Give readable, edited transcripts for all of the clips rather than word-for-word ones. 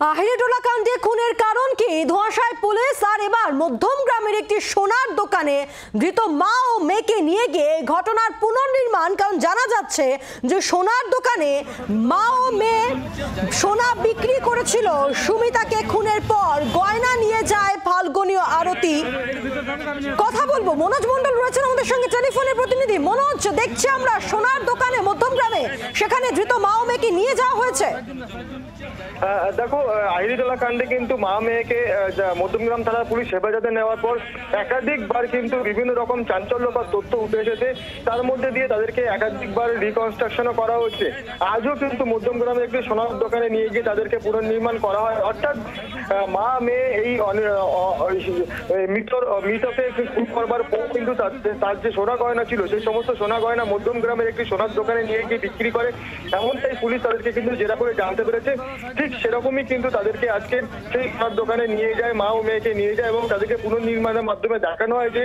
আহিরিটোলা কাণ্ডে খুনের কারণ কি ধোঁয়াশায় পুলিশ। আর এবার মধ্যম গ্রামের একটি সোনার দোকানে ধৃত মা ও মেয়েকে নিয়ে গিয়ে ঘটনার পুনর্নির্মাণ। কারণ জানা যাচ্ছে যে সোনার দোকানে মা ও মেয়ে সোনা বিক্রি করেছিল। সুমিতাকে খুনের পর গয়না নিয়ে যায় ফাল্গুনীয় আরতি। কথা বলবো, মনোজ মণ্ডল রয়েছেন আমাদের সঙ্গে টেলিফোনের প্রতিনিধি। মনোজ, দেখছি আমরা সোনার দোকানে মধ্যম গ্রামে, সেখানে ধৃত মা ও মেয়েকে নিয়ে যাওয়া হয়েছে। দেখো, আহিরিটোলা কাণ্ডে কিন্তু মা মেয়েকে মধ্যমগ্রাম থানার পুলিশ হেফাজতে নেওয়ার পর একাধিকবার কিন্তু বিভিন্ন রকম চাঞ্চল্যকর তথ্য উঠে এসেছে। তার মধ্যে দিয়ে তাদেরকে একাধিকবার রিকনস্ট্রাকশনও করা হচ্ছে। আজও কিন্তু মধ্যমগ্রামের একটি সোনার দোকানে নিয়ে গিয়ে তাদেরকে পুনর্নির্মাণ করা হয়। অর্থাৎ মা মেয়ে এই মৃতকে খুন করবার পর কিন্তু তার যে সোনা গয়না ছিল সেই সমস্ত সোনা গয়না মধ্যমগ্রামের একটি সোনার দোকানে নিয়ে গিয়ে বিক্রি করে, এমনটাই পুলিশ তাদেরকে কিন্তু জেরা করে জানতে পেরেছে। ঠিক সেরকমই কিন্তু তাদেরকে আজকে সেই সোনার দোকানে নিয়ে যায়, মা ও মেয়েকে নিয়ে যায় এবং তাদেরকে পুনর্নির্মাণের মাধ্যমে দেখানো হয় যে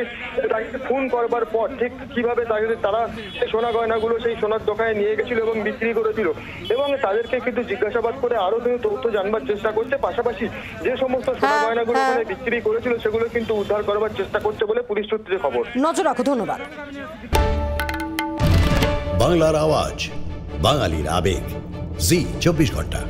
তাকে খুন করবার পর ঠিক কিভাবে তারা সেই সোনা গয়নাগুলো সেই সোনার দোকানে নিয়ে গেছিল এবং বিক্রি করেছিল। এবং তাদেরকে কিন্তু জিজ্ঞাসাবাদ করে আরো কিন্তু তথ্য জানবার চেষ্টা করছে। পাশাপাশি যে সমস্ত সোনা গয়নাগুলো ওখানে বিক্রি করেছিল সেগুলো কিন্তু উদ্ধার করবার চেষ্টা করছে বলে পুলিশ সূত্রে খবর। নজর রাখো। ধন্যবাদ। বাংলার আওয়াজ, বাঙালির আবেগ, জি 24 ঘন্টা।